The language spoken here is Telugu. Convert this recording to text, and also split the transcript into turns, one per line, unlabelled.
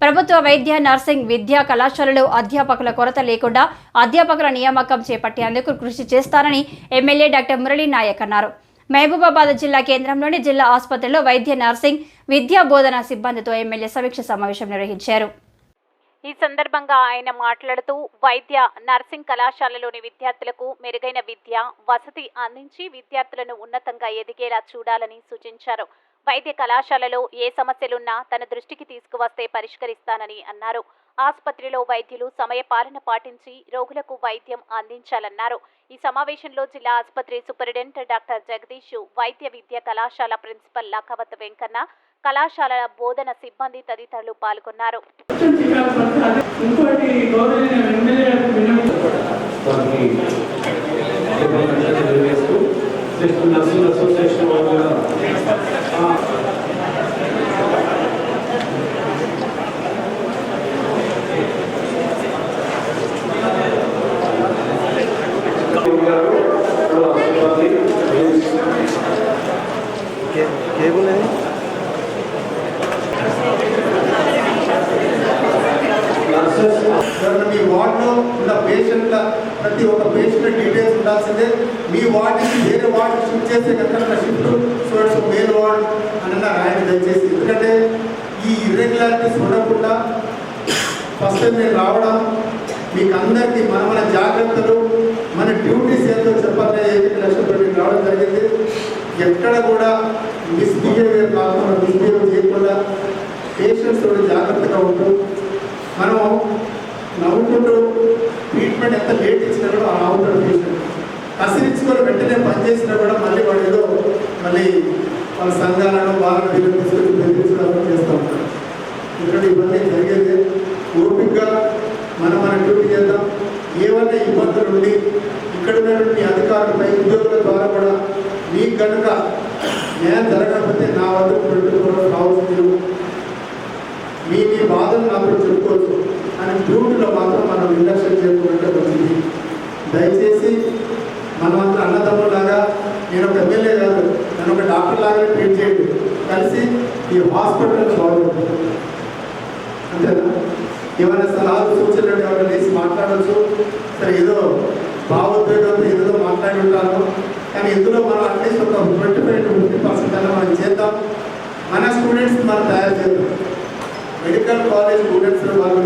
ప్రభుత్వ వైద్య నర్సింగ్ విద్యా కళాశాలలో అధ్యాపకుల కొరత లేకుండా అధ్యాపకుల నియామకం చేపట్టేందుకు కృషి చేస్తారని ఎమ్మెల్యే డాక్టర్ మురళీ నాయక్ అన్నారు. మహబూబాబాద్ జిల్లా కేంద్రంలోని జిల్లా ఆసుపత్రిలో వైద్య నర్సింగ్ విద్యా బోధన సిబ్బందితో ఎమ్మెల్యే సమీక్ష సమావేశం నిర్వహించారు.
ఈ సందర్భంగా ఆయన మాట్లాడుతూ వైద్య నర్సింగ్ కళాశాలలోని విద్యార్థులకు మెరుగైన విద్య వసతి అందించి విద్యార్థులను ఉన్నతంగా ఎదిగేలా చూడాలని సూచించారు. వైద్య కళాశాలలో ఏ సమస్యలున్నా తన దృష్టికి తీసుకువస్తే పరిష్కరిస్తానని అన్నారు. ఆసుపత్రిలో వైద్యులు సమయపాలన పాటించి రోగులకు వైద్యం అందించాలన్నారు. ఈ సమావేశంలో జిల్లా ఆసుపత్రి సూపరింటెండెంట్ డాక్టర్ జగదీష్, వైద్య విద్యా కళాశాల ప్రిన్సిపల్ లక్కవత్ వెంకన్న, కళాశాల బోధన సిబ్బంది తదితరులు పాల్గొన్నారు.
केबल है
మీ వార్డులో ఉన్న పేషెంట్ల ప్రతి ఒక్క పేషెంట్ డీటెయిల్స్ ఉండాల్సిందే. మీ వార్డుకి వేరే వార్డు షిఫ్ట్ చేసే కనుక షిఫ్ట్ సో మెయిన్ వార్డు అని రాయండి దయచేసి. ఎందుకంటే ఈ ఇర్రెగ్యులారిటీస్ ఉండకుండా ఫస్ట్ టైం నేను రావడం మీకు అందరికీ మన జాగ్రత్తలు మన డ్యూటీస్ ఏంటో చెప్పాలని లక్ష్యంతో మీకు రావడం జరిగింది. ఎక్కడ కూడా మిస్బిహేవియర్ కాకుండా మిస్బిహేవ్ చేయకుండా పేషెంట్స్ జాగ్రత్తగా ఉంటూ మనం నవ్వుకుంటూ ట్రీట్మెంట్ ఎంత లేట్ ఇచ్చినా కూడా అవుతాడు పేషెంట్. కసిరించుకొని వెంటనే పనిచేసినా కూడా మళ్ళీ వాడు ఏదో మళ్ళీ వాళ్ళ సంఘాలను వాళ్ళని వీళ్ళు తీసుకొని బెదిరించడం చేస్తూ ఉంటారు. ఎందుకంటే ఇవన్నీ జరిగేది. ఓపికగా మన డ్యూటీ చేద్దాం. ఏవైనా ఇబ్బందులు ఉండి ఇక్కడ ఉన్నటువంటి అధికారులపై ఉద్యోగుల ద్వారా కూడా మీకు కనుక న్యాయం జరగకపోతే నా వద్దకు పెట్టుకోవడం కావాల్సింది. మీ బాధలు నాకు చెప్పుకోవచ్చు అని డ్యూటీలో మాత్రం మనం ఇండక్షన్ చేసుకుంటే వచ్చింది. దయచేసి మనమంతా అన్నదమ్ములాగా, నేను ఒక ఎమ్మెల్యే కాదు, నేను ఒక డాక్టర్ లాగానే ట్రీట్ చేయండి. కలిసి ఈ హాస్పిటల్ బాగుంటుంది. అంతేనా? ఏమైనా సలహాలు సూచనలు ఎవరైనా వేసి మాట్లాడవచ్చు. సరే ఏదో భావోద్వేగంతో ఏదో మాట్లాడి ఉంటాను, కానీ ఇందులో మనం అట్లీస్ట్ ఒక 25-50% అలా మనం చేద్దాం. మన స్టూడెంట్స్ మనం తయారు చేద్దాం. మెడికల్ కాలేజ్ స్టూడెంట్స్ వాళ్ళు